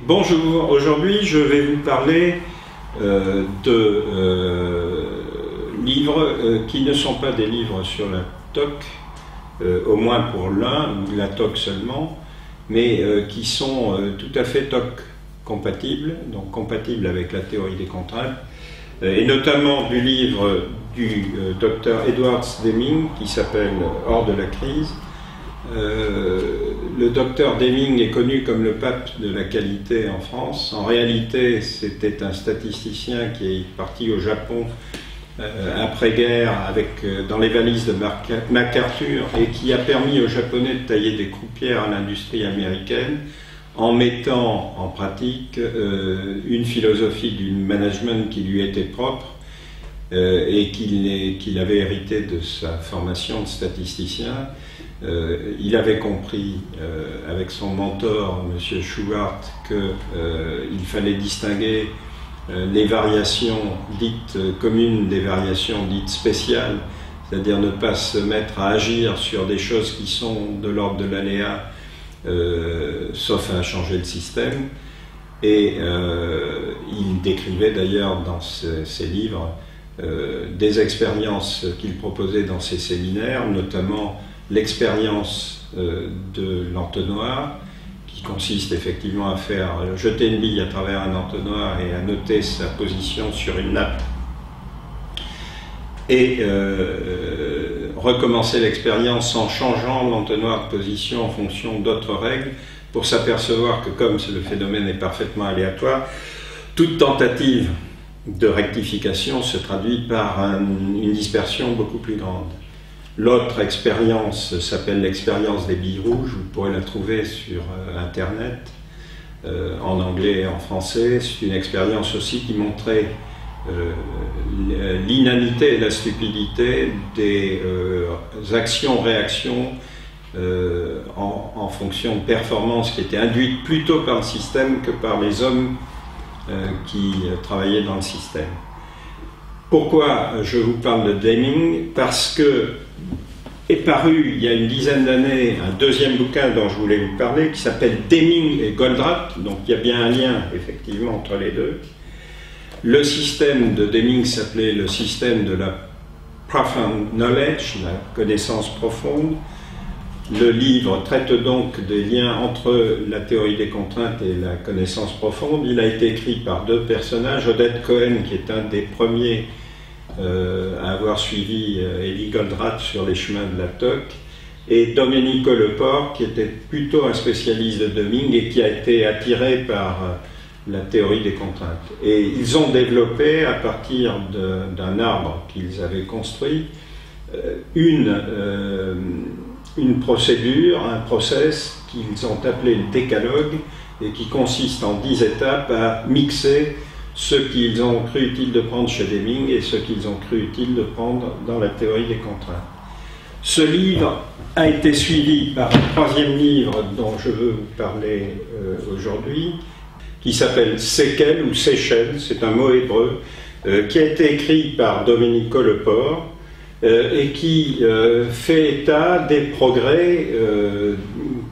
Bonjour, aujourd'hui je vais vous parler de livres qui ne sont pas des livres sur la TOC, au moins pour l'un, ou la TOC seulement, mais qui sont tout à fait TOC compatibles, donc compatibles avec la théorie des contraintes, et notamment du livre du docteur Edward Deming qui s'appelle Hors de la crise. Le docteur Deming est connu comme le pape de la qualité en France. En réalité, c'était un statisticien qui est parti au Japon après-guerre dans les valises de MacArthur et qui a permis aux Japonais de tailler des croupières à l'industrie américaine en mettant en pratique une philosophie du management qui lui était propre et qu'il avait hérité de sa formation de statisticien. Il avait compris avec son mentor, M. Schubart, qu'il fallait distinguer les variations dites communes des variations dites spéciales, c'est-à-dire ne pas se mettre à agir sur des choses qui sont de l'ordre de l'aléa, sauf à changer le système. Et il décrivait d'ailleurs dans ses livres des expériences qu'il proposait dans ses séminaires, notamment l'expérience de l'entonnoir, qui consiste effectivement à faire jeter une bille à travers un entonnoir et à noter sa position sur une nappe, et recommencer l'expérience en changeant l'entonnoir de position en fonction d'autres règles, pour s'apercevoir que comme le phénomène est parfaitement aléatoire, toute tentative de rectification se traduit par une dispersion beaucoup plus grande. L'autre expérience s'appelle l'expérience des billes rouges. Vous pourrez la trouver sur Internet, en anglais et en français. C'est une expérience aussi qui montrait l'inanité et la stupidité des actions-réactions en fonction de performances qui étaient induites plutôt par le système que par les hommes qui travaillaient dans le système. Pourquoi je vous parle de Deming? Parce que est paru il y a une dizaine d'années un deuxième bouquin dont je voulais vous parler qui s'appelle Deming et Goldratt, donc il y a bien un lien effectivement entre les deux. Le système de Deming s'appelait le système de la profound knowledge, la connaissance profonde. Le livre traite donc des liens entre la théorie des contraintes et la connaissance profonde. Il a été écrit par deux personnages, Oded Cohen qui est un des premiers à avoir suivi Élie Goldratt sur les chemins de la TOC, et Domenico Lepore qui était plutôt un spécialiste de Deming et qui a été attiré par la théorie des contraintes. Et ils ont développé, à partir d'un arbre qu'ils avaient construit, une procédure, un process qu'ils ont appelé le décalogue et qui consiste en 10 étapes à mixer ce qu'ils ont cru utile de prendre chez Deming et ce qu'ils ont cru utile de prendre dans la théorie des contraintes. Ce livre a été suivi par un troisième livre dont je veux vous parler aujourd'hui, qui s'appelle Sekel ou Seychelles, c'est un mot hébreu, qui a été écrit par Domenico Lepore et qui fait état des progrès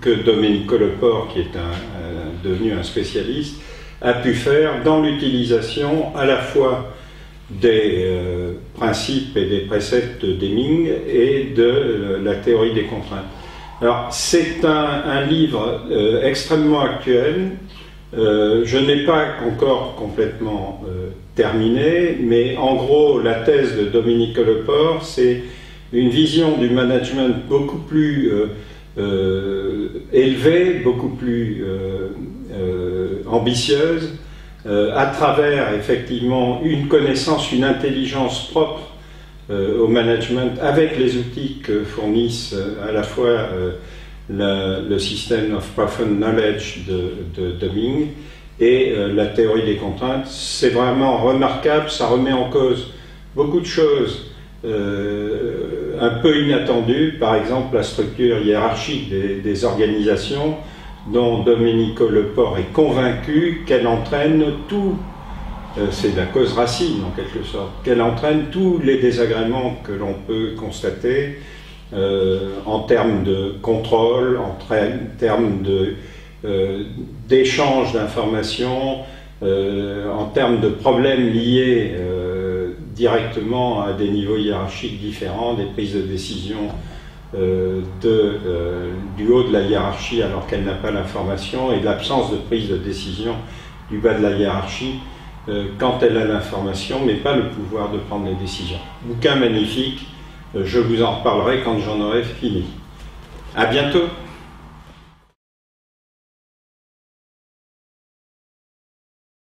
que Domenico Lepore, qui est devenu un spécialiste, a pu faire dans l'utilisation à la fois des principes et des préceptes de Deming et de la théorie des contraintes. Alors, c'est un livre extrêmement actuel. Je n'ai pas encore complètement terminé, mais en gros, la thèse de Domenico Lepore, c'est une vision du management beaucoup plus élevée, beaucoup plus ambitieuse, à travers effectivement une connaissance, une intelligence propre au management, avec les outils que fournissent à la fois le système of profound knowledge de Deming et la théorie des contraintes. C'est vraiment remarquable, ça remet en cause beaucoup de choses un peu inattendues, par exemple la structure hiérarchique des organisations. dont Domenico Lepore est convaincu qu'elle entraîne tout, c'est la cause racine en quelque sorte, qu'elle entraîne tous les désagréments que l'on peut constater en termes de contrôle, en termes d'échange d'informations, en termes de problèmes liés directement à des niveaux hiérarchiques différents, des prises de décision du haut de la hiérarchie alors qu'elle n'a pas l'information, et de l'absence de prise de décision du bas de la hiérarchie quand elle a l'information mais pas le pouvoir de prendre les décisions. Bouquin magnifique, je vous en reparlerai quand j'en aurai fini. À bientôt.